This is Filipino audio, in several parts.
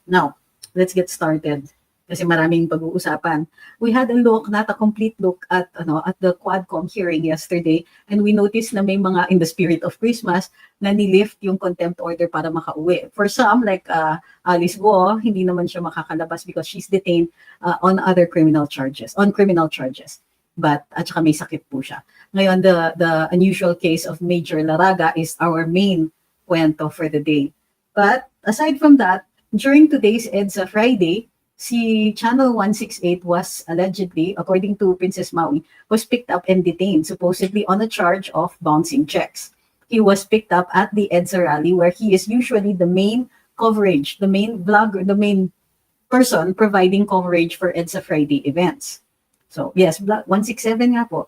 Now, let's get started kasi maraming pag-uusapan. We had a look, not a complete look at the Quadcom hearing yesterday, and we noticed na may mga in the spirit of Christmas na nilift yung contempt order para makauwi. For some, like Alice Guo, hindi naman siya makakalabas because she's detained on criminal charges. But at saka may sakit po siya. Ngayon, the unusual case of Major Laraga is our main kwento for the day. But aside from that, during today's EDSA Friday, si Channel 168 was allegedly, according to Princess Maui, was picked up and detained, supposedly on a charge of bouncing checks. He was picked up at the EDSA rally where he is usually the main coverage, the main vlogger, the main person providing coverage for EDSA Friday events. So, yes, 167 nga po.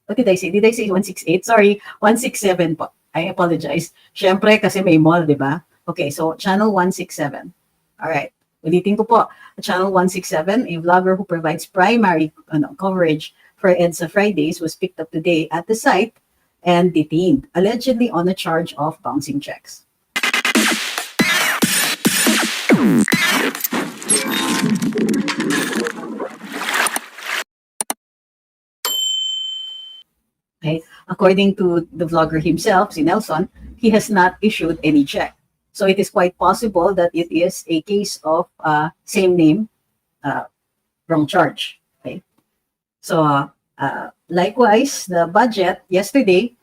What did I say? Did I say 168? Sorry, 167 po. I apologize. Siyempre, kasi may mall, di ba? Okay, so Channel 167. All right. Ulitin ko po, Channel 167, a vlogger who provides primary coverage for EDSA Fridays, was picked up today at the site and detained, allegedly on a charge of bouncing checks. Okay. According to the vlogger himself, si Nelson, he has not issued any check. So it is quite possible that it is a case of same name, wrong charge. Okay. So likewise, the budget yesterday,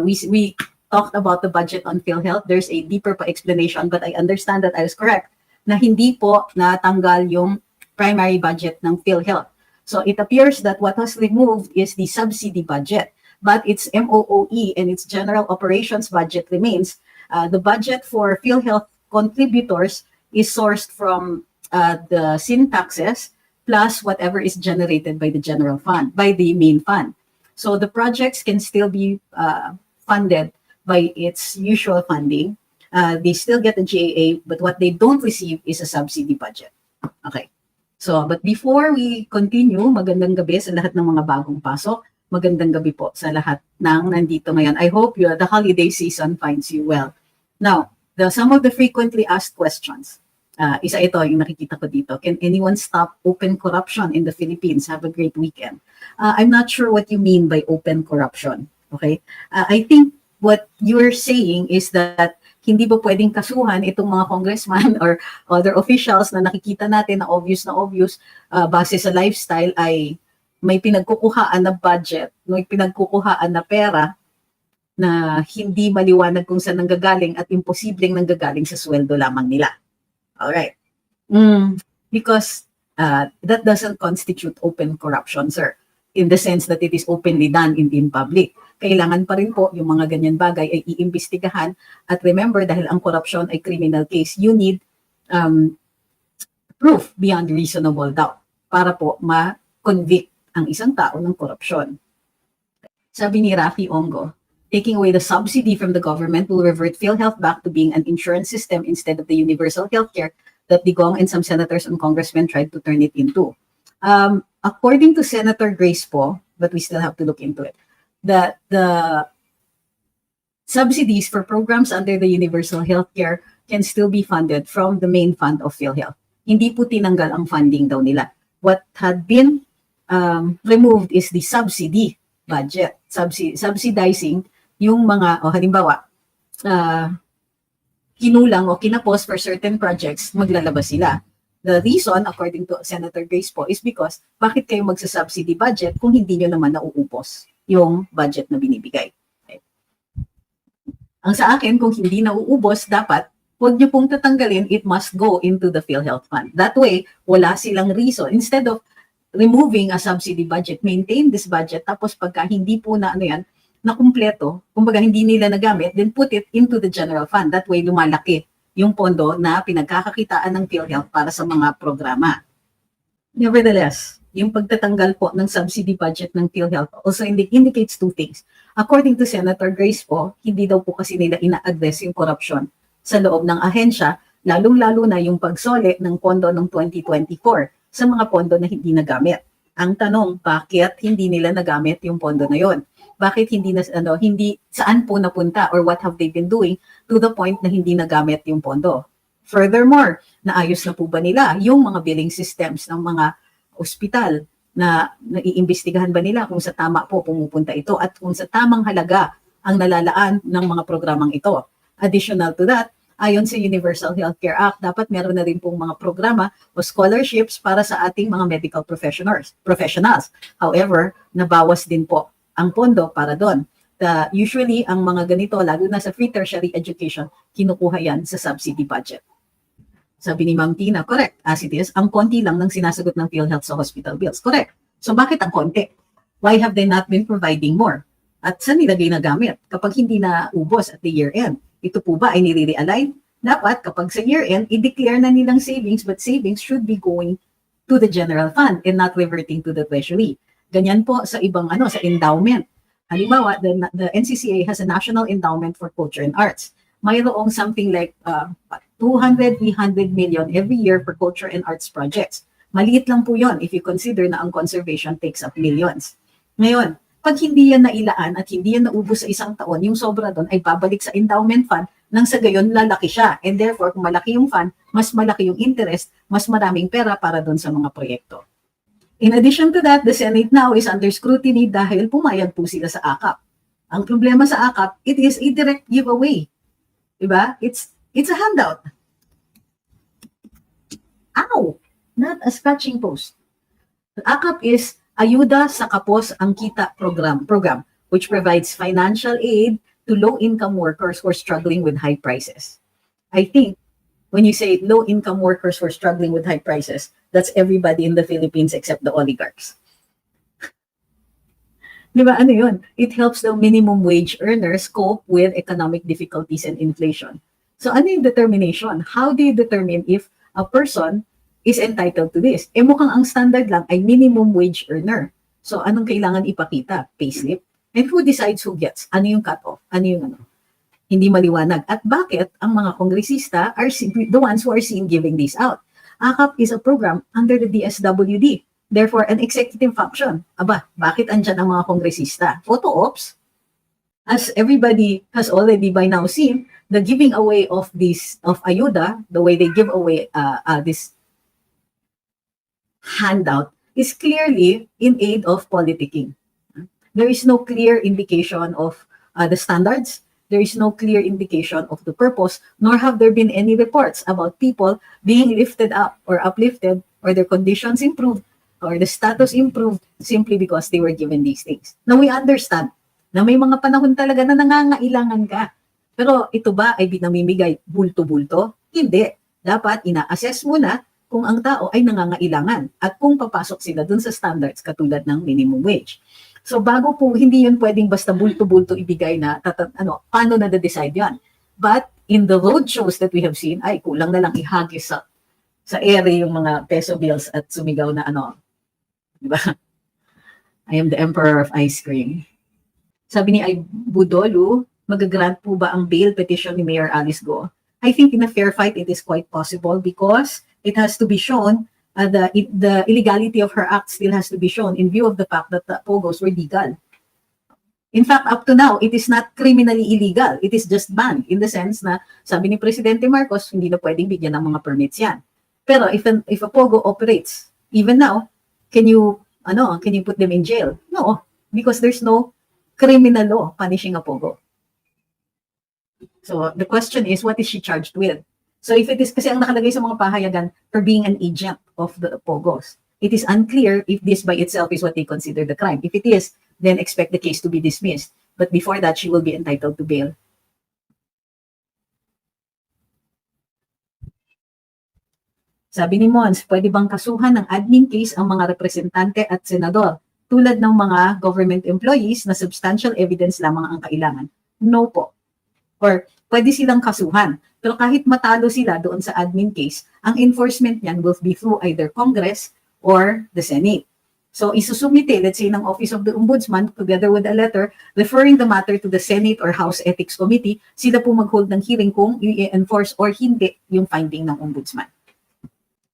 we talked about the budget on PhilHealth. There's a deeper explanation, but I understand that I was correct na hindi po natanggal yung primary budget ng PhilHealth. So it appears that what was removed is the subsidy budget, but its MOOE and its general operations budget remains. The budget for PhilHealth contributors is sourced from the sin taxes plus whatever is generated by the general fund, by the main fund. So the projects can still be funded by its usual funding. They still get the GAA, but what they don't receive is a subsidy budget. Okay. So, but before we continue, magandang gabi sa lahat ng mga bagong pasok. Magandang gabi po sa lahat ng nandito ngayon. I hope the holiday season finds you well. Now, some of the frequently asked questions. Isa ito yung nakikita ko dito. Can anyone stop open corruption in the Philippines? Have a great weekend. I'm not sure what you mean by open corruption. Okay? I think what you're saying is that hindi ba pwedeng kasuhan itong mga congressman or other officials na nakikita natin na obvious base sa lifestyle ay may pinagkukuhaan na budget, may pinagkukuhaan na pera na hindi maliwanag kung saan nanggagaling at imposibleng nanggagaling sa sweldo lamang nila. Alright. Because that doesn't constitute open corruption, sir, in the sense that it is openly done in public. Kailangan pa rin po yung mga ganyan bagay ay iimbestigahan. At remember, dahil ang corruption ay criminal case, you need proof beyond reasonable doubt para po ma-convict ang isang tao ng korupsyon. Sabi ni Rafi Ongo, taking away the subsidy from the government will revert PhilHealth back to being an insurance system instead of the universal healthcare that Digong and some senators and congressmen tried to turn it into. According to Senator Grace po, but we still have to look into it, that the subsidies for programs under the universal healthcare can still be funded from the main fund of PhilHealth. Hindi po tinanggal ang funding daw nila. What had been removed is the subsidy budget, subsidizing yung mga, halimbawa, kinulang o kinapos for certain projects, maglalabas sila. The reason, according to Senator Grace po, is because bakit kayo magsa-subsidy budget kung hindi nyo naman nauupos yung budget na binibigay? Okay. Ang sa akin, kung hindi nauubos, dapat huwag nyo pong tatanggalin, it must go into the PhilHealth Fund. That way, wala silang reason. Instead of removing a subsidy budget, maintain this budget, tapos pagka hindi po na na kumpleto, kumbaga hindi nila nagamit, then put it into the general fund. That way, lumalaki yung pondo na pinagkakakitaan ng PhilHealth para sa mga programa. Nevertheless, yung pagtatanggal po ng subsidy budget ng PhilHealth also indicates two things. According to Senator Grace po, hindi daw po kasi nila ina-address yung corruption sa loob ng ahensya, lalong-lalo na yung pagsole ng pondo ng 2024 sa mga pondo na hindi nagamit. Ang tanong, bakit hindi nila nagamit yung pondo na yon? Bakit hindi saan po napunta or what have they been doing to the point na hindi nagamit yung pondo? Furthermore, naayos na po ba nila yung mga billing systems ng mga ospital, na naiimbestigahan ba nila kung sa tama po pumupunta ito at kung sa tamang halaga ang nalalaan ng mga programang ito. Additional to that, ayon sa Universal Healthcare Act, dapat meron na rin pong mga programa o scholarships para sa ating mga medical professionals. However, nabawas din po ang pondo para doon. Usually, ang mga ganito, lalo na sa free tertiary education, kinukuha yan sa subsidy budget. Sabi ni Ma'am Tina, correct, as it is, ang konti lang ng sinasagot ng PhilHealth sa hospital bills. Correct. So bakit ang konti? Why have they not been providing more? At saan nila ginagamit kapag hindi na ubos at the year end? Ito po ba ay nire-realign? Dapat kapag sa year end, i-declare na nilang savings, but savings should be going to the general fund and not reverting to the treasury. Ganyan po sa ibang sa endowment. Halimbawa, the NCCA has a National Endowment for Culture and Arts. Mayroong something like 200, 300 million every year for culture and arts projects. Maliit lang po yon if you consider na ang conservation takes up millions. Ngayon, pag hindi yan nailaan at hindi yan naubos sa isang taon, yung sobra doon ay babalik sa endowment fund nang sa gayon lalaki siya. And therefore, kung malaki yung fund, mas malaki yung interest, mas maraming pera para doon sa mga proyekto. In addition to that, the Senate now is under scrutiny dahil pumayag po sila sa AKAP. Ang problema sa AKAP, it is a direct giveaway. Diba? It's a handout. Ow! Not a scratching post. The AKAP is Ayuda sa Kapos ang Kita program, which provides financial aid to low-income workers who are struggling with high prices. I think when you say low-income workers who are struggling with high prices, that's everybody in the Philippines except the oligarchs. Di ba, ano yun? It helps the minimum wage earners cope with economic difficulties and inflation. So ano yung determination? How do you determine if a person is entitled to this? Mukhang ang standard lang ay minimum wage earner. So anong kailangan ipakita? Payslip? And who decides who gets? Ano yung cut-off? Ano yung Hindi maliwanag. At bakit ang mga kongresista are the ones who are seen giving this out? AKAP is a program under the DSWD. Therefore, an executive function. Aba, bakit andyan ang mga kongresista? Photo ops? As everybody has already by now seen, the giving away of ayuda, the way they give away this handout, is clearly in aid of politicking. There is no clear indication of the standards. There is no clear indication of the purpose, nor have there been any reports about people being lifted up or uplifted or their conditions improved or the status improved simply because they were given these things. Now, we understand na may mga panahon talaga na nangangailangan ka. Pero ito ba ay binamimigay bulto-bulto? Hindi. Dapat ina-assess muna kung ang tao ay nangangailangan at kung papasok sila dun sa standards katulad ng minimum wage. So bago po, hindi yun pwedeng basta bulto-bulto ibigay na, paano na decide yan? But in the road shows that we have seen, ay kulang na lang ihagis sa ere yung mga peso bills at sumigaw na diba? I am the emperor of ice cream. Sabi ni Ay Budolo, mag-grant po ba ang bail petition ni Mayor Alice Go? I think in a fair fight, it is quite possible because it has to be shown, the illegality of her act still has to be shown in view of the fact that the POGOs were legal. In fact, up to now, it is not criminally illegal. It is just banned in the sense na, sabi ni Presidente Marcos, hindi na pwedeng bigyan ng mga permits yan. Pero if a POGO operates, even now, can you put them in jail? No, because there's no criminal law punishing a POGO. So the question is, what is she charged with? So if it is, kasi ang nakalagay sa mga pahayagan for being an agent of the POGOs, it is unclear if this by itself is what they consider the crime. If it is, then expect the case to be dismissed. But before that, she will be entitled to bail. Sabi ni Mons, pwede bang kasuhan ng admin case ang mga representante at senador tulad ng mga government employees na substantial evidence lamang ang kailangan? No po. Or pwede silang kasuhan. Pero kahit matalo sila doon sa admin case, ang enforcement niyan will be through either Congress or the Senate. So isusumite, let's say, ng Office of the Ombudsman together with a letter referring the matter to the Senate or House Ethics Committee, sila po mag-hold ng hearing kung i-enforce or hindi yung finding ng Ombudsman.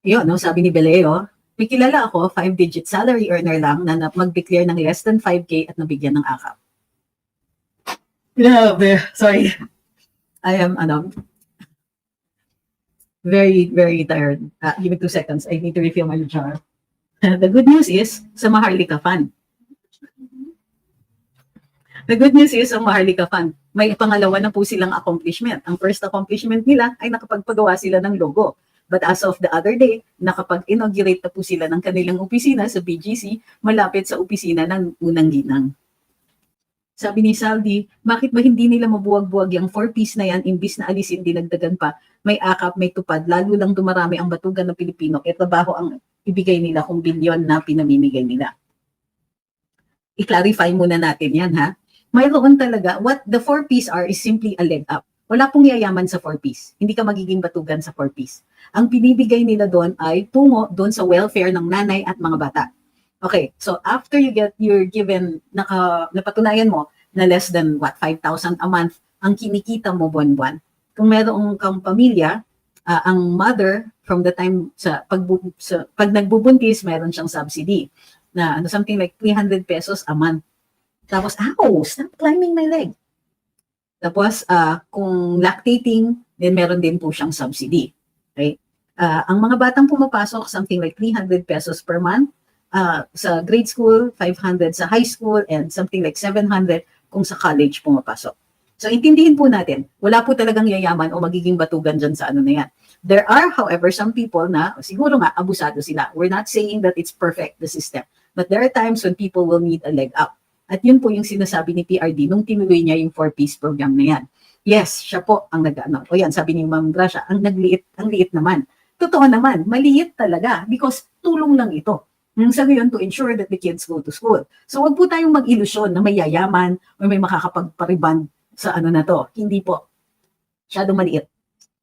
Yun, sabi ni Beleo, may kilala ako, 5-digit salary earner lang na mag-declare ng less than 5K at nabigyan ng AKAP. Sorry. I am, Very, very tired. Give me 2 seconds. I need to refill my jar. The good news is, sa Maharlika Fund. The good news is, sa Maharlika Fund, may pangalawa na po silang accomplishment. Ang first accomplishment nila ay nakapagpagawa sila ng logo. But as of the other day, nakapag-inaugurate na po sila ng kanilang opisina sa BGC, malapit sa opisina ng Unang Ginang. Sabi ni Saldi, bakit ba hindi nila mabuwag-buwag yung 4-piece na yan, imbis na alisin, dinagdagan pa, may akap, may tupad, lalo lang dumarami ang batugan ng Pilipino, at trabaho ang ibigay nila kung bilyon na pinamimigay nila. I-clarify muna natin yan, ha? Mayroon talaga, what the 4-piece are is simply a leg up. Wala pong yayaman sa 4-piece. Hindi ka magiging batugan sa 4-piece. Ang pinibigay nila doon ay tungo doon sa welfare ng nanay at mga bata. Okay, so after you're given, napatunayan mo na less than 5,000 a month ang kinikita mo buwan-buwan. Kung meron kang pamilya, ang mother from the time pag nagbubuntis, meron siyang subsidy na something like 300 pesos a month. Tapos, stop climbing my leg. Tapos, kung lactating, then meron din po siyang subsidy. Okay? Ang mga batang pumapasok, something like 300 pesos per month. Sa grade school, 500 sa high school, and something like 700 kung sa college pumapasok. So, intindihin po natin, wala po talagang yayaman o magiging batugan dyan sa ano na yan. There are, however, some people na, siguro nga, abusado sila. We're not saying that it's perfect, the system. But there are times when people will need a leg up. At yun po yung sinasabi ni PRD nung tinuloy niya yung 4-piece program na yan. Yes, siya po ang nag-ano. O yan, sabi ni Ma'am Gracia, ang liit naman. Totoo naman, maliit talaga because tulong lang ito. Sa ngayon, to ensure that the kids go to school. So, wag po tayong mag-ilusyon na may yayaman o may makakapagpariband sa ano na to. Hindi po. Masyadong maliit.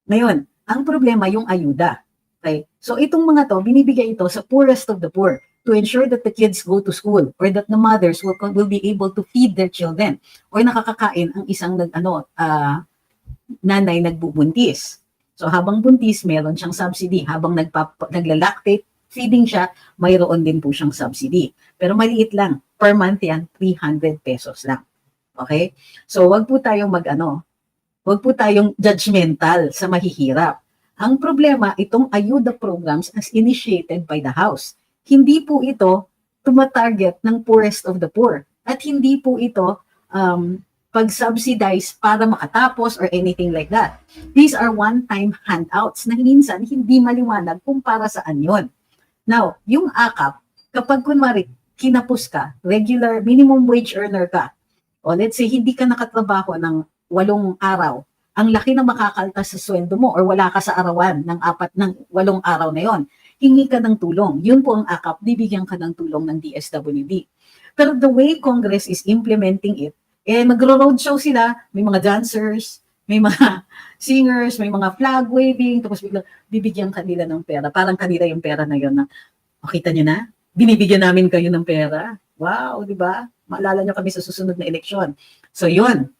Ngayon, ang problema yung ayuda. Okay? So, itong mga to, binibigay ito sa poorest of the poor to ensure that the kids go to school or that the mothers will be able to feed their children or nakakakain ang isang nanay nagbubuntis. So habang buntis, meron siyang subsidy. Habang naglalactate, feeding siya, mayroon din po siyang subsidy. Pero maliit lang. Per month yan, 300 pesos lang. Okay? So wag po tayong wag po tayong judgmental sa mahihirap. Ang problema, itong ayuda programs as initiated by the House. Hindi po ito tumatarget ng poorest of the poor. At hindi po ito pag-subsidize para makatapos or anything like that. These are one-time handouts na minsan hindi maliwanag kung para saan yon. Now, yung AKAP, kapag kunwari kinapos ka, regular minimum wage earner ka, o let's say hindi ka nakatrabaho ng 8 araw, ang laki na makakaltas sa sweldo mo or wala ka sa arawan ng 8 araw na yon, hingi ka ng tulong. Yun po ang AKAP, bibigyan ka ng tulong ng DSWD. Pero the way Congress is implementing it, magro-roadshow sila, may mga dancers, may mga singers, may mga flag waving, tapos bibigyan kanila ng pera. Parang kanila yung pera na yun na, kita nyo na? Binibigyan namin kayo ng pera. Wow, di ba? Maalala nyo kami sa susunod na eleksyon. So yun,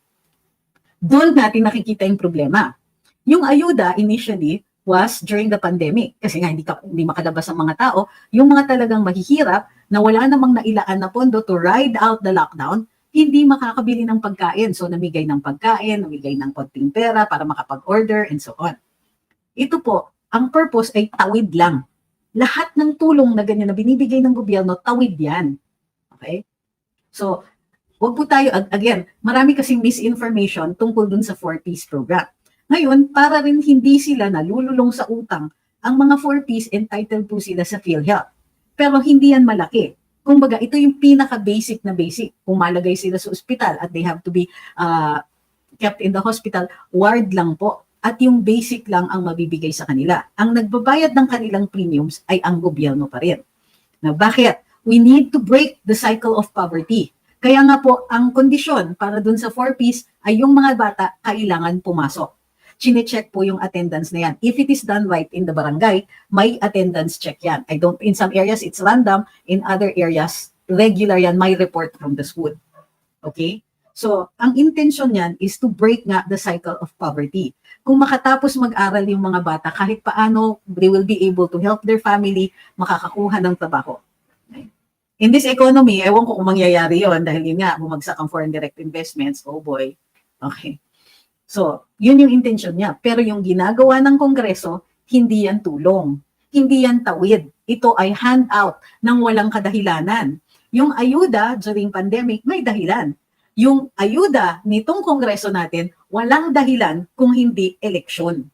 doon natin nakikita yung problema. Yung ayuda initially was during the pandemic. Kasi nga hindi makalabas ang mga tao. Yung mga talagang mahihirap na wala namang nailaan na pondo to ride out the lockdown, hindi makakabili ng pagkain. So namigay ng pagkain, namigay ng konting pera para makapag-order and so on. Ito po, ang purpose ay tawid lang. Lahat ng tulong na ganyan na binibigay ng gobyerno, tawid yan. Okay? So, wag po tayo, again, marami kasing misinformation tungkol dun sa 4-piece program. Ngayon, para rin hindi sila nalululong sa utang, ang mga 4-piece entitled po sila sa PhilHealth. Pero hindi yan malaki. Kumbaga, ito yung pinaka-basic na basic. Kung malagay sila sa ospital at they have to be kept in the hospital, ward lang po. At yung basic lang ang mabibigay sa kanila. Ang nagbabayad ng kanilang premiums ay ang gobyerno pa rin. Now, bakit? We need to break the cycle of poverty. Kaya nga po, ang kondisyon para dun sa 4-piece ay yung mga bata kailangan pumasok. Chine-check po yung attendance na yan. If it is done right in the barangay, may attendance check yan. In some areas, it's random. In other areas, regular yan. May report from the school. Okay? So, ang intention yan is to break nga the cycle of poverty. Kung makatapos mag-aral yung mga bata, kahit paano, they will be able to help their family, makakakuha ng trabaho. Okay? In this economy, ewan ko kung mangyayari yon dahil yun nga, bumagsak ang foreign direct investments. Oh boy. Okay. So, yun yung intention niya. Pero yung ginagawa ng Kongreso, hindi yan tulong. Hindi yan tawid. Ito ay handout ng walang kadahilanan. Yung ayuda during pandemic, may dahilan. Yung ayuda nitong kongreso natin, walang dahilan kung hindi eleksyon.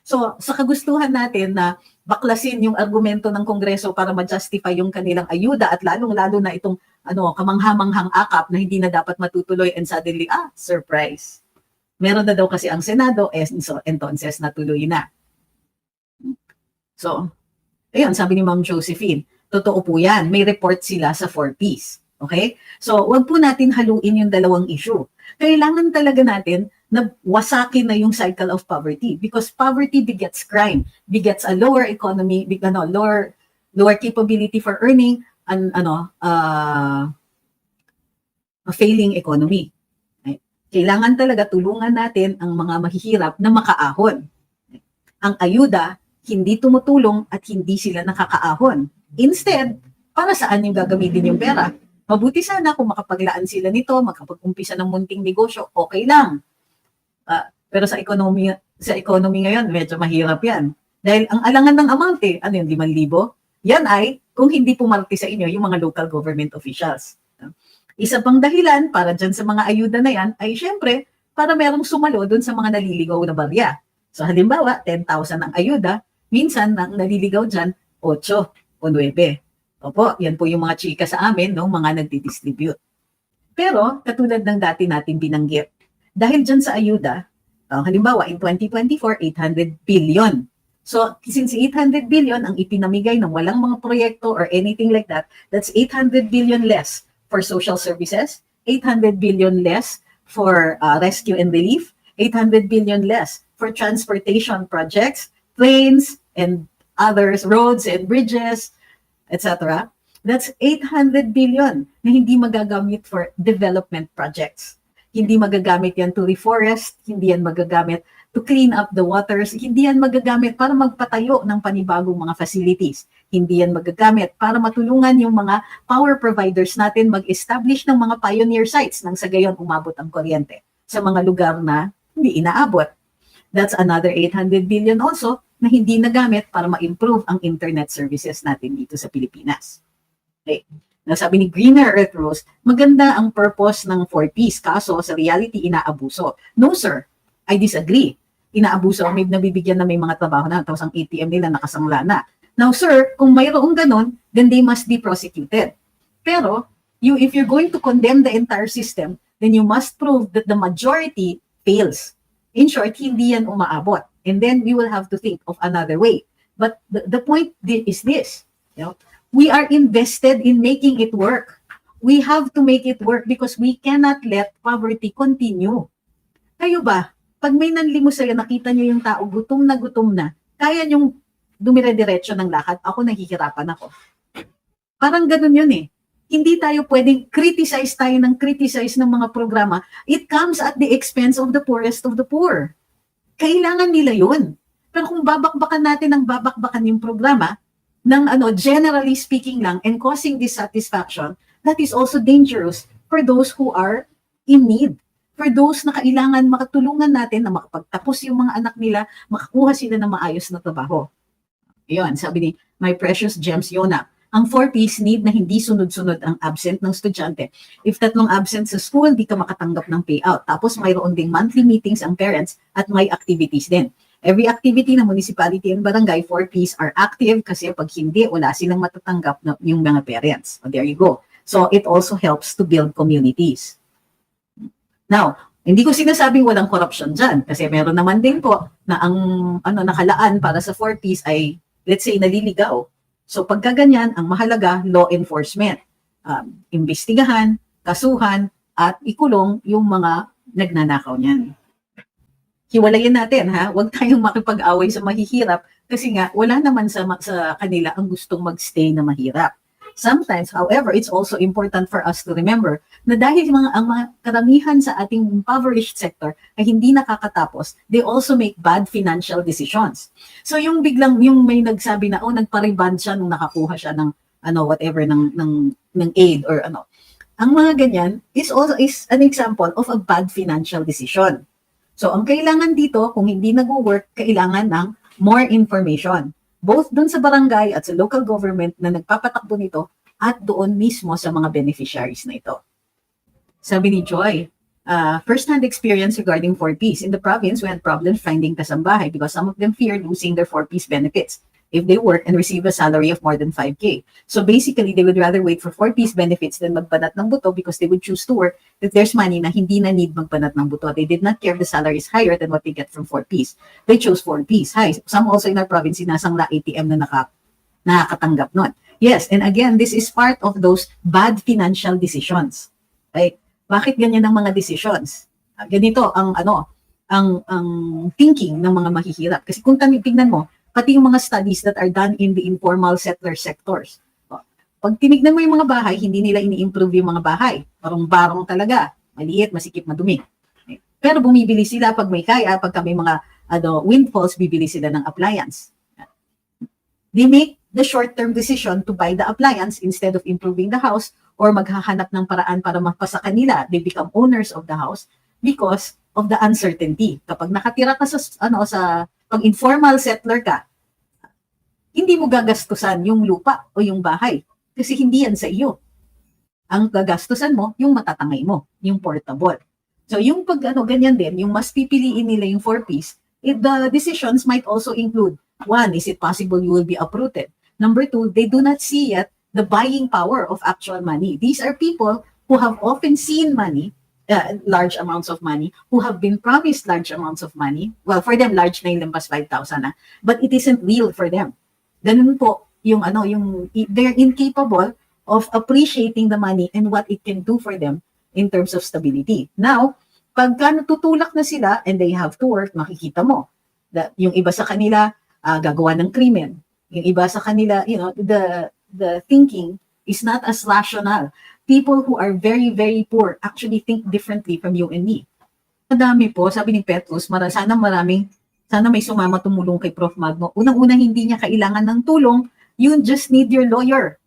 So, sa kagustuhan natin na baklasin yung argumento ng kongreso para ma-justify yung kanilang ayuda at lalong-lalo na itong kamanghamanghang akap na hindi na dapat matutuloy and suddenly, surprise. Meron na daw kasi ang Senado, so entonces natuloy na. So, ayun, sabi ni Ma'am Josephine, totoo po yan. May report sila sa 4Ps. Okay? So, wag po natin haluin yung dalawang issue. Kailangan talaga natin na wasakin na yung cycle of poverty because poverty begets crime, begets a lower economy, lower capability for earning, a failing economy. Okay? Kailangan talaga tulungan natin ang mga mahihirap na makaahon. Ang ayuda, hindi tumutulong at hindi sila nakakaahon. Instead, para saan yung gagamitin yung pera? Mabuti sana kung makapaglaan sila nito, makapag-umpisa ng munting negosyo, okay lang. Pero sa economy ngayon, medyo mahirap yan. Dahil ang alangan ng amount ano yung 5,000? Yan ay kung hindi pumalti sa inyo yung mga local government officials. Isa pang dahilan para dyan sa mga ayuda na yan ay syempre para merong sumalo dun sa mga naliligaw na barya. So halimbawa, 10,000 ang ayuda, minsan ang naliligaw dyan, 8 o 9. Opo, yan po yung mga chika sa amin, mga nagdi-distribute. Pero, katulad ng dati natin binanggit, dahil dyan sa ayuda, halimbawa, in 2024, 800 billion. So, since 800 billion ang ipinamigay ng walang mga proyekto or anything like that, that's 800 billion less for social services, 800 billion less for rescue and relief, 800 billion less for transportation projects, trains and others, roads and bridges, etc. That's 800 billion na hindi magagamit for development projects. Hindi magagamit yan to reforest, hindi yan magagamit to clean up the waters, hindi yan magagamit para magpatayo ng panibagong mga facilities. Hindi yan magagamit para matulungan yung mga power providers natin mag-establish ng mga pioneer sites nang sa gayon umabot ang kuryente sa mga lugar na hindi inaabot. That's another 800 billion also na hindi nagamit para ma-improve ang internet services natin dito sa Pilipinas. Okay. Nasabi ni Greener Earth Rose, maganda ang purpose ng 4Ps, kaso sa reality inaabuso. No sir, I disagree. Inaabuso, may nabibigyan na may mga trabaho na, tapos ang ATM nila nakasangla na. Now sir, kung mayroong ganon, then they must be prosecuted. Pero, if you're going to condemn the entire system, then you must prove that the majority fails. In short, hindi yan umaabot. And then we will have to think of another way. But the point is this, we are invested in making it work. We have to make it work because we cannot let poverty continue. Kayo ba, pag may nanlimos sa'yo, nakita nyo yung tao, gutom na, kaya nyong dumire-diretso ng lakad, ako nahihirapan ako. Parang ganun yun eh. Hindi tayo pwedeng criticize ng mga programa. It comes at the expense of the poorest of the poor. Kailangan nila yun. Pero kung babakbakan natin yung programa, generally speaking lang, and causing dissatisfaction, that is also dangerous for those who are in need. For those na kailangan makatulungan natin na makapagtapos yung mga anak nila, makakuha sila ng maayos na trabaho. Yun, sabi ni My Precious Gems Yona, ang 4Ps need na hindi sunod-sunod ang absent ng estudyante. If 3 absent sa school, di ka makatanggap ng payout. Tapos mayroon ding monthly meetings ang parents at may activities din. Every activity ng municipality and barangay, 4Ps are active kasi pag hindi, wala silang matatanggap na yung mga parents. So there you go. So it also helps to build communities. Now, hindi ko sinasabing walang corruption dyan kasi meron naman din po na ang nakalaan para sa 4Ps ay, let's say, naliligaw. So pagka ganyan, ang mahalaga, law enforcement. Imbestigahan, kasuhan, at ikulong yung mga nagnanakaw niyan. Hiwalayan natin, ha? Huwag tayong makipag-away sa mahihirap kasi nga wala naman sa kanila ang gustong magstay na mahirap. Sometimes, however, it's also important for us to remember na dahil ang mga karamihan sa ating impoverished sector ay hindi nakakatapos, they also make bad financial decisions. So yung may nagsabi na, nagpa-reband siya nung nakakuha siya ng whatever ng aid or ano. Ang mga ganyan is an example of a bad financial decision. So ang kailangan dito, kung hindi nag-work, kailangan ng more information, both doon sa barangay at sa local government na nagpapatakbo nito at doon mismo sa mga beneficiaries na ito. Sabi ni Joy, first-hand experience regarding 4Ps. In the province, we had problems finding kasambahay because some of them fear losing their 4Ps benefits if they work and receive a salary of more than 5K. So basically, they would rather wait for 4Ps benefits than magbanat ng buto because they would choose to work if there's money na hindi na need magbanat ng buto. They did not care if the salary is higher than what they get from 4Ps. They chose 4Ps. Hi, some also in our province, sinasangla ATM na nakakatanggap nun. Yes, and again, this is part of those bad financial decisions. Right? Bakit ganyan ang mga decisions? Ganito ang thinking ng mga mahihirap. Kasi kung tingnan mo, pati yung mga studies that are done in the informal settler sectors. Pag tinignan mo yung mga bahay, hindi nila ini-improve yung mga bahay. Barong-barong talaga. Maliit, masikip, madumi. Pero bumibili sila pag may kaya, pagka may mga windfalls, bibili sila ng appliance. They make the short-term decision to buy the appliance instead of improving the house or maghahanap ng paraan para mapasa kanila. They become owners of the house because of the uncertainty. Kapag nakatira ka sa pag informal settler ka, hindi mo gagastusan yung lupa o yung bahay kasi hindi yan sa iyo. Ang gagastusan mo, yung matatangay mo, yung portable. So yung ganyan din, yung mas pipiliin nila yung 4Ps, the decisions might also include, one, is it possible you will be uprooted? Number two, they do not see yet the buying power of actual money. These are people who have often seen money, large amounts of money, who have been promised large amounts of money. Well, for them, large na yung lampas 5,000 but it isn't real for them. Ganun po, they're incapable of appreciating the money and what it can do for them in terms of stability. Now, pagka natutulak na sila and they have to work, makikita mo, yung iba sa kanila, gagawa ng krimen. Yung iba sa kanila, the thinking is not as rational. People who are very, very poor actually think differently from you and me. Madami po, sabi ni Petrus, sana may sumama tumulong kay Prof. Magno. Unang-unang hindi niya kailangan ng tulong, you just need your lawyer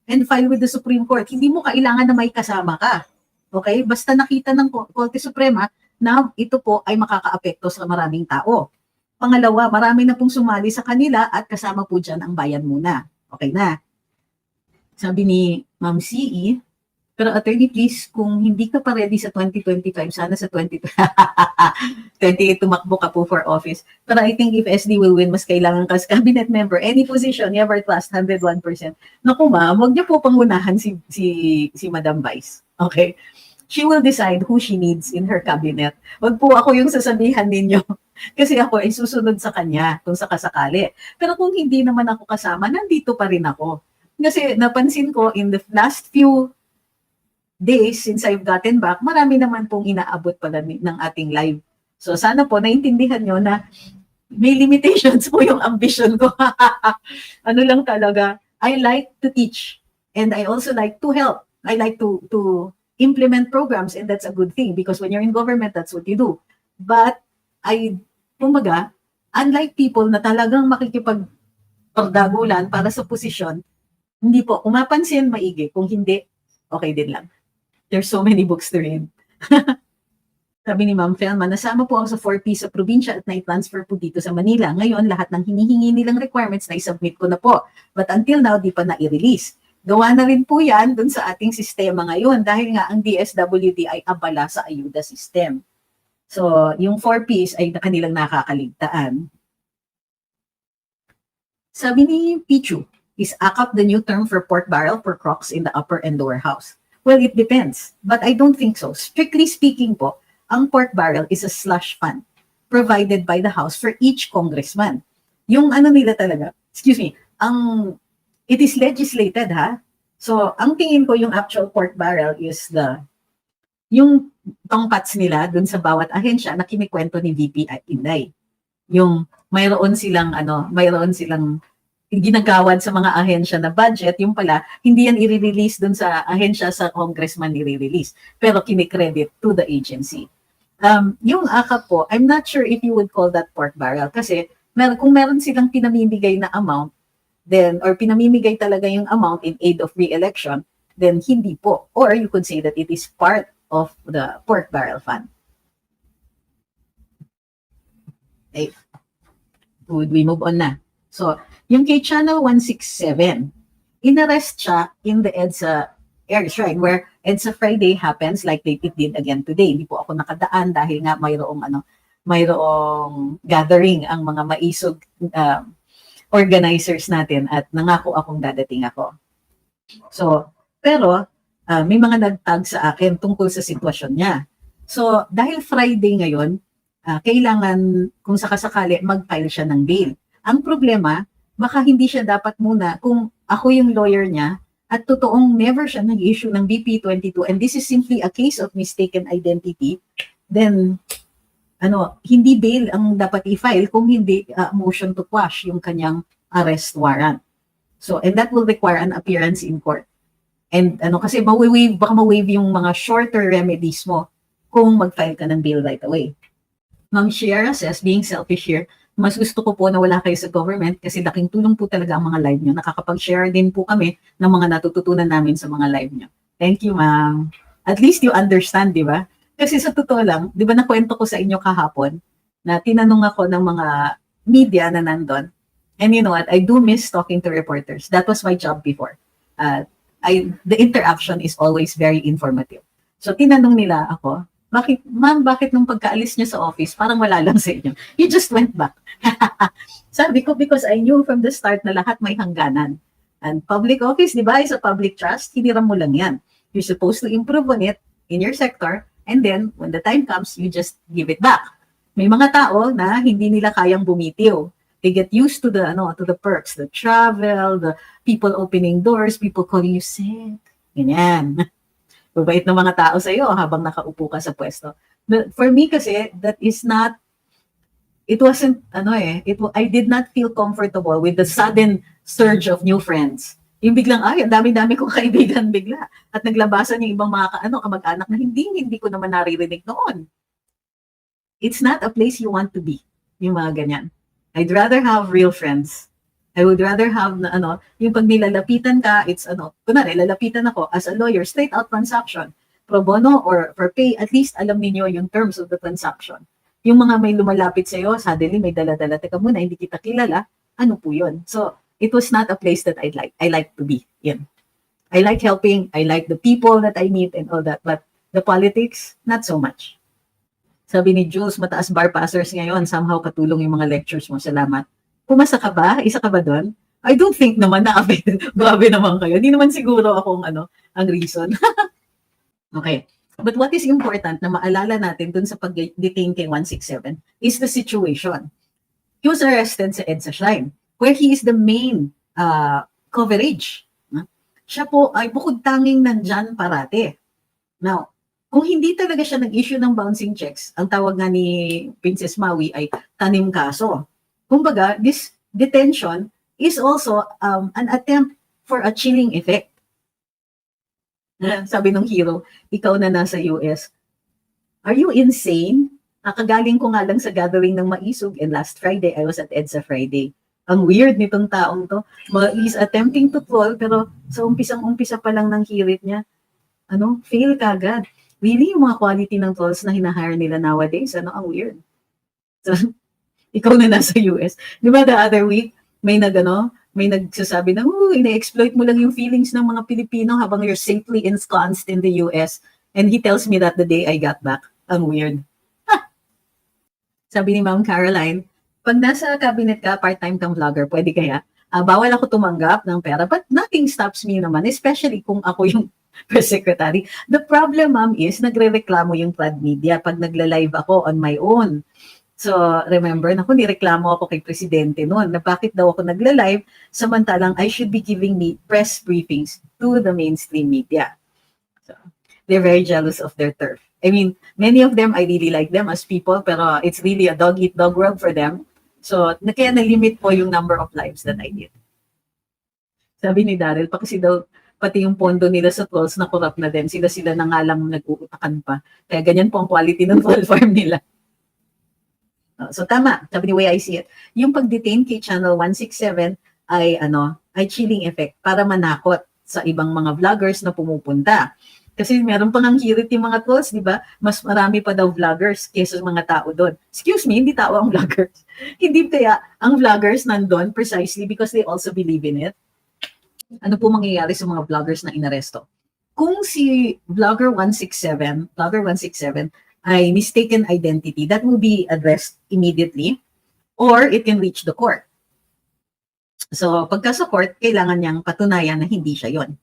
and file with the Supreme Court. Hindi mo kailangan na may kasama ka. Okay? Basta nakita ng Korte Suprema na ito po ay makakaapekto sa maraming tao. Pangalawa, marami na pong sumali sa kanila at kasama po dyan ang bayan muna. Okay na. Sabi ni Ma'am CE, pero attorney please, kung hindi ka pa ready sa 2025, sana sa 2028 tumakbo ka po for office. Pero I think if SD will win, mas kailangan ka as cabinet member, any position, never trust 101%. Naku ma'am, huwag niyo po pangunahan si Madam Vice. Okay? She will decide who she needs in her cabinet. Huwag po ako yung sasabihan ninyo. Kasi ako ay susunod sa kanya kung sakasakali. Pero kung hindi naman ako kasama, nandito pa rin ako. Kasi napansin ko in the last few days since I've gotten back, marami naman pong inaabot pala ng ating live. So sana po naintindihan nyo na may limitations po yung ambition ko. Ano lang talaga, I like to teach and I also like to help. I like to implement programs and that's a good thing because when you're in government, that's what you do. But kumbaga, unlike people na talagang makikipagdagulan para sa posisyon, hindi po, kung mapansin, maigi. Kung hindi, okay din lang. There's so many books to read. Sabi ni Ma'am Felma, nasama po ako sa 4P sa probinsya at na-transfer po dito sa Manila. Ngayon, lahat ng hinihingi nilang requirements na i-submit ko na po. But until now, di pa na-i-release. Gawa na rin po yan dun sa ating sistema ngayon dahil nga ang DSWD ay abala sa ayuda system. So, yung 4Ps ay kanilang nakakaligtaan. Sabi ni Pichu, is AKAP the new term for pork barrel for crocs in the upper and lower house? Well, it depends, but I don't think so. Strictly speaking po, ang pork barrel is a slush fund provided by the House for each congressman. Yung nila talaga, it is legislated ha. So, ang tingin ko yung actual pork barrel is yung tongpats nila dun sa bawat ahensya na kinikwento ni VP Inday. Yung mayroon silang ginagawad sa mga ahensya na budget, yung pala, hindi yan i-release dun sa ahensya sa congressman i-release. Pero kinikredit to the agency. Yung AKAP po, I'm not sure if you would call that pork barrel kasi kung meron silang pinamimigay na amount, then, or pinamimigay talaga yung amount in aid of re-election, then hindi po. Or you could say that it is part of the pork barrel fund. Okay. Would we move on na? So, yung kay Channel 167, inarrest siya in the EDSA air shrine where EDSA Friday happens like it did again today. Hindi po ako nakadaan dahil nga mayroong gathering ang mga maisog organizers natin at nangako akong dadating ako. So, pero may mga nagtag sa akin tungkol sa sitwasyon niya. So, dahil Friday ngayon, kailangan kung sakasakali mag-file siya ng bail. Ang problema, baka hindi siya dapat muna kung ako yung lawyer niya at totoong never siya nag-issue ng BP22 and this is simply a case of mistaken identity, then hindi bail ang dapat i-file kung hindi motion to quash yung kanyang arrest warrant. So, and that will require an appearance in court. And kasi baka ma-waive yung mga shorter remedies mo kung mag-file ka ng bail right away. Ma'am Shiera says, being selfish here, mas gusto ko po na wala kayo sa government kasi laking tulong po talaga ang mga live nyo. Nakakapag-share din po kami ng mga natututunan namin sa mga live nyo. Thank you, ma'am. At least you understand, di ba? Kasi sa totoo lang, di ba nakwento ko sa inyo kahapon na tinanong ako ng mga media na nandun. And you know what? I do miss talking to reporters. That was my job before. The interaction is always very informative. So tinanong nila ako, bakit nung pagkaalis niyo sa office, parang wala lang sa inyo? You just went back. Sabi ko, because I knew from the start na lahat may hangganan. And public office, di ba, is a public trust, hiniram mo lang yan. You're supposed to improve on it in your sector, and then, when the time comes, you just give it back. May mga tao na hindi nila kayang bumitiw. They get used to the perks, the travel, the people opening doors, people calling you sick. Ganyan. Babait ng mga tao sa iyo habang nakaupo ka sa pwesto. But for me kasi, that is not, it wasn't, I did not feel comfortable with the sudden surge of new friends. Yung biglang, ang dami-dami kong kaibigan bigla. At naglabasan yung ibang mga kamag-anak na hindi ko naman naririnig noon. It's not a place you want to be, yung mga ganyan. I'd rather have real friends. I would rather have yung pag nilalapitan ka, it's kunwari, lalapitan ako as a lawyer, straight out transaction, pro bono or for pay, at least alam niyo yung terms of the transaction. Yung mga may lumalapit sa'yo, suddenly may dala-dala, teka muna, hindi kita kilala, ano po yun? So, it was not a place that I like to be in. I like helping, I like the people that I meet and all that, but the politics, not so much. Sabi ni Jules, mataas bar passers ngayon, somehow katulong yung mga lectures mo, salamat. Pumasa ka ba? Isa ka ba doon? I don't think naman na grabe naman kayo. Hindi naman siguro akong ang reason. Okay. But what is important na maalala natin dun sa pag-detain kay 167 is the situation. He was arrested sa EDSA Shrine where he is the main coverage. Siya po ay bukod tanging nandyan parate. Now, kung hindi talaga siya nag-issue ng bouncing checks, ang tawag nga ni Princess Maui ay tanim kaso. Kumbaga, this detention is also an attempt for a chilling effect. Sabi ng hero, ikaw na nasa US, are you insane? Nakagaling ko nga lang sa gathering ng Maisog and last Friday, I was at EDSA Friday. Ang weird nitong taong to. He's attempting to troll pero sa umpisang-umpisa pa lang ng hirit niya, fail kagad. Really, yung mga quality ng trolls na hinahire nila nowadays, ang weird. So, ikaw na nasa US. Di ba the other week, may nagsasabi na, ina-exploit mo lang yung feelings ng mga Pilipino habang you're safely ensconced in the US. And he tells me that the day I got back. Ang weird. Sabi ni Ma'am Caroline, pag nasa cabinet ka, part-time kang vlogger, pwede kaya? Bawal ako tumanggap ng pera, but nothing stops me naman, especially kung ako yung press secretary. The problem, ma'am, is nagre-reklamo yung Prad Media pag nagla-live ako on my own. So, remember, nireklamo ako kay Presidente noon na bakit daw ako nagla-live samantalang I should be giving me press briefings to the mainstream media. So, they're very jealous of their turf. I mean, many of them, I really like them as people, pero it's really a dog-eat-dog world for them. So, kaya na-limit po yung number of lives that I did. Sabi ni Daryl, kasi daw, pati yung pondo nila sa trolls na corrupt na din. Sila na nga lang nag-uutakan pa. Kaya ganyan po ang quality ng troll farm nila. So tama, sabi ni way I see it. Yung pag-detain kay Channel 167 ay chilling effect para manakot sa ibang mga vloggers na pumupunta. Kasi meron pang ang hirit yung mga trolls, di ba? Mas marami pa daw vloggers kaysa mga tao doon. Excuse me, hindi tao ang vloggers. Hindi kaya ang vloggers nandun precisely because they also believe in it. Ano po mangyayari sa mga vloggers na inaresto? Kung si Vlogger167 ay mistaken identity, that will be addressed immediately or it can reach the court. So, pagka sa court, kailangan niyang patunayan na hindi siya yon.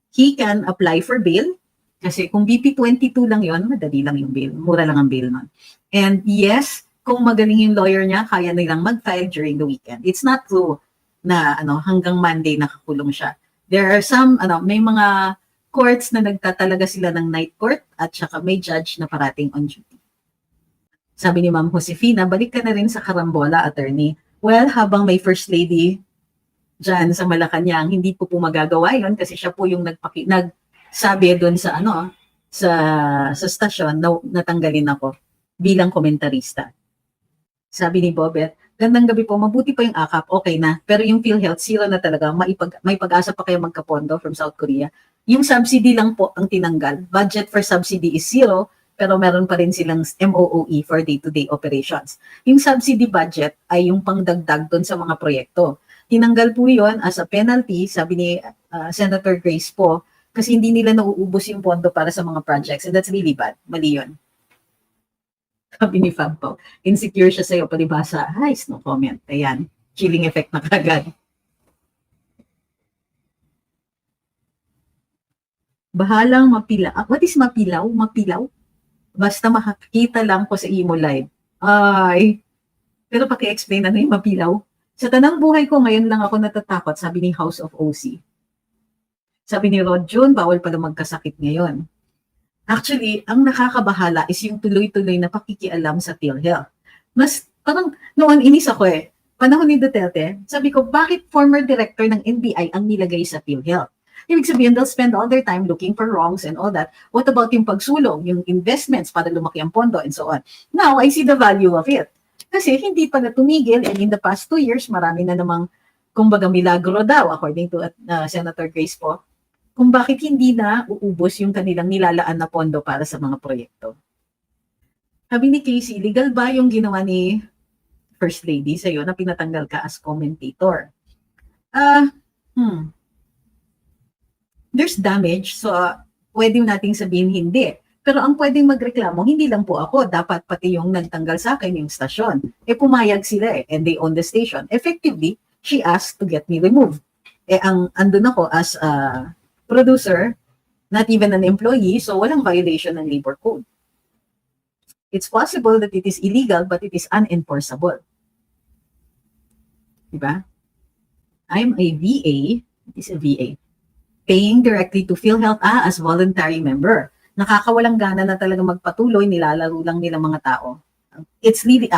He can apply for bail kasi kung BP22 lang yon, madali lang yung bail. Mura lang ang bail nun. And yes, kung magaling yung lawyer niya, kaya nilang mag-file during the weekend. It's not true na hanggang Monday nakakulong siya. There are some, may mga courts na nagtatalaga sila ng night court at saka may judge na parating on duty. Sabi ni Ma'am Josefina, balik ka na rin sa karambola, attorney. Well, habang may first lady dyan sa Malacanang, hindi po magagawa yun kasi siya po yung nagsabi doon sa sa stasyon na natanggalin ako bilang komentarista. Sabi ni Bobet, gandang gabi po, mabuti pa yung AKAP, okay na. Pero yung PhilHealth, zero na talaga. May pag-asa pa kayo magkapondo from South Korea. Yung subsidy lang po ang tinanggal. Budget for subsidy is zero, pero meron pa rin silang MOOE for day-to-day operations. Yung subsidy budget ay yung pangdagdag doon sa mga proyekto. Tinanggal po yon as a penalty, sabi ni Senator Grace po, kasi hindi nila nauubos yung pondo para sa mga projects. And that's really bad. Mali yun. Sabi ni Fab po, insecure siya sa'yo, palibasa. Ay, no comment. Ayan, chilling effect na kagad. Bahalang mapila. What is mapilaw? Mapilaw? Basta makakita lang ko sa imo live. Ay, pero paki-explain ano yung mapilaw? Sa tanang buhay ko, ngayon lang ako natatakot, sabi ni House of OC. Sabi ni Rod June, bawal pala magkasakit ngayon. Actually, ang nakakabahala is yung tuloy-tuloy na pakikialam sa PhilHealth. Mas parang noon inis ako panahon ni Duterte, sabi ko, bakit former director ng NBI ang nilagay sa PhilHealth? Ibig sabihin, they'll spend all their time looking for wrongs and all that. What about yung pagsulong, yung investments para lumaki ang pondo and so on? Now, I see the value of it. Kasi hindi pa na tumigil and in the past 2 years, marami na namang, kumbaga milagro daw, according to Senator Grace po, kung bakit hindi na uubos yung kanilang nilalaan na pondo para sa mga proyekto. Sabi ni Casey, legal ba yung ginawa ni First Lady sa'yo na pinatanggal ka as commentator? There's damage, so pwede nating sabihin hindi. Pero ang pwedeng magreklamo, hindi lang po ako, dapat pati yung nagtanggal sa akin yung stasyon. Pumayag sila and they own the station. Effectively, she asked to get me removed. Andun ako as a producer, not even an employee, so walang violation ng labor code. It's possible that it is illegal, but it is unenforceable. Diba? I'm a VA, it is a VA, paying directly to PhilHealth as voluntary member. Nakakawalang gana na talaga magpatuloy, nilalaro lang nila mga tao. It's really,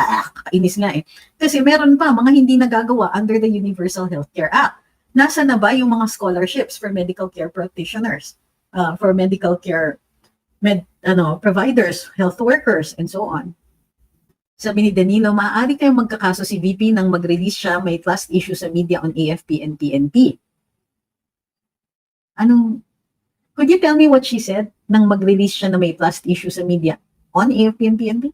kainis nga Kasi meron pa mga hindi nagagawa under the Universal Healthcare Act. Nasa na ba yung mga scholarships for medical care practitioners, for medical care providers, health workers, and so on? Sabi ni Danilo, maaari kayong magkakaso si VP nang mag-release siya may trust issue sa media on AFP and PNP. Could you tell me what she said nang mag-release siya na may trust issue sa media on AFP and PNP?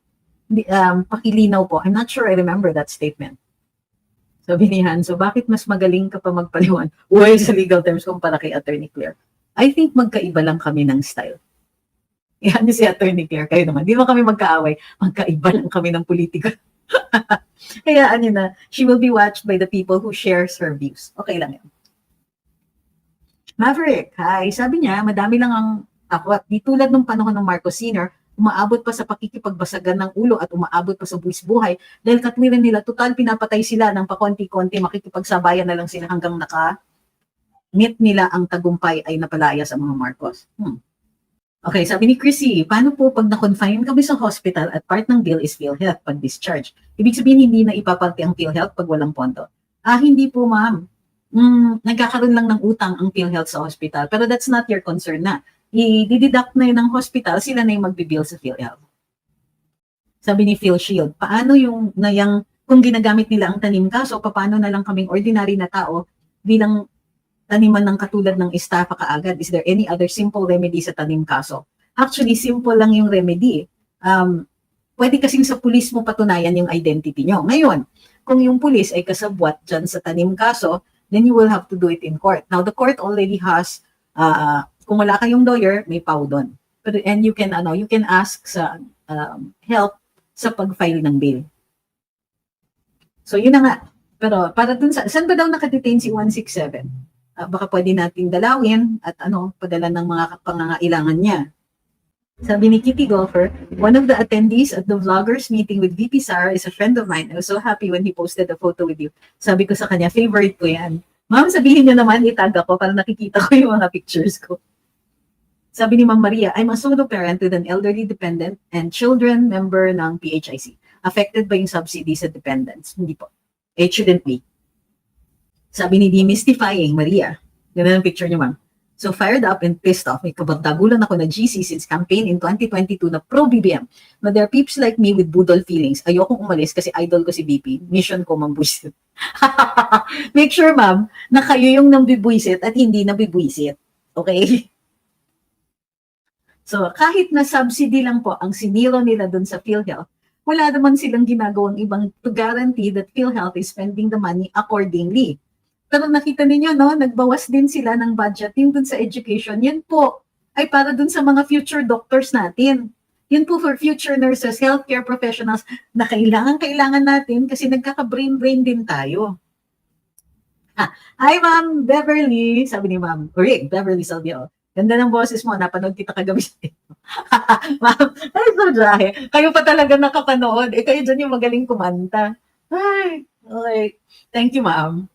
Pakilinaw po. I'm not sure I remember that statement. Sabi ni Hanso, bakit mas magaling ka pa magpaliwan? Well, sa legal terms kumpara kay Attorney Claire. I think magkaiba lang kami ng style. Yan si Attorney Claire, kayo naman. Di ba kami magkaaway? Magkaiba lang kami ng politika. Kaya she will be watched by the people who shares her views. Okay lang yan. Maverick, hi. Sabi niya, madami lang ang takot. Di tulad ng panahon ng Marcos Sr., umaabot pa sa pakikipagbasagan ng ulo at umaabot pa sa buwis buhay dahil katwiran nila, total pinapatay sila ng pakonti-konti, makikipagsabayan na lang sila hanggang naka-meet nila ang tagumpay ay napalaya sa mga Marcos. Okay, sabi ni Chrissy, paano po pag na-confine kami sa hospital at part ng bill is PhilHealth pag discharge? Ibig sabihin hindi na ipapalti ang PhilHealth pag walang pondo. Hindi po ma'am. Nagkakaroon lang ng utang ang PhilHealth sa hospital pero that's not your concern na. I-deduct na yun ng hospital, sila na yung magbibill sa PhilHealth. Sabi ni PhilShield, paano kung ginagamit nila ang tanim kaso, paano na lang kaming ordinary na tao bilang taniman ng katulad ng estafa kaagad? Is there any other simple remedy sa tanim kaso? Actually, simple lang yung remedy. Pwede kasing sa pulis mo patunayan yung identity nyo. Ngayon, kung yung pulis ay kasabwat dyan sa tanim kaso, then you will have to do it in court. Now, the court already has, kung wala kayong lawyer, may PAW doon. And you can ask sa help sa pag-file ng bill. So, yun na nga. Pero para dun saan ba daw nakadetain si 167? Baka pwede nating dalawin at padala ng mga pangangailangan niya. Sabi ni Kitty Golfer, one of the attendees at the vloggers meeting with VP Sara is a friend of mine. I was so happy when he posted a photo with you. Sabi ko sa kanya, favorite ko yan. Ma'am, sabihin niyo naman, itag ako para nakikita ko yung mga pictures ko. Sabi ni Ma'am Maria, I'm a solo parent with an elderly dependent and children member ng PHIC. Affected ba yung subsidy sa dependents? Hindi po. It shouldn't be. Sabi ni Demystifying Maria, ganun ang picture niyo, ma'am. So fired up and pissed off, may kabagdagulan ako na GC since campaign in 2022 na pro-BBM. But there are peeps like me with budol feelings. Ayokong umalis kasi idol ko si BP. Mission ko mambuisit. Make sure, ma'am, na kayo yung nambibwisit at hindi nabibwisit. Okay? So kahit na subsidy lang po ang sinilo nila dun sa PhilHealth, wala naman silang ginagawang ibang to guarantee that PhilHealth is spending the money accordingly. Pero nakita ninyo, no, nagbawas din sila ng budget yung dun sa education. Yan po ay para dun sa mga future doctors natin. Yan po for future nurses, healthcare professionals na kailangan natin kasi nagkaka-brain din tayo. Hi, Ma'am Beverly, sabi ni Ma'am, correct, Beverly Salvio. Ganda ng boses mo, napanood kita kagabi. Ma'am, ay, so dry. Kayo pa talaga nakapanood. Kayo dyan yung magaling kumanta. Ay, okay. Thank you, Ma'am.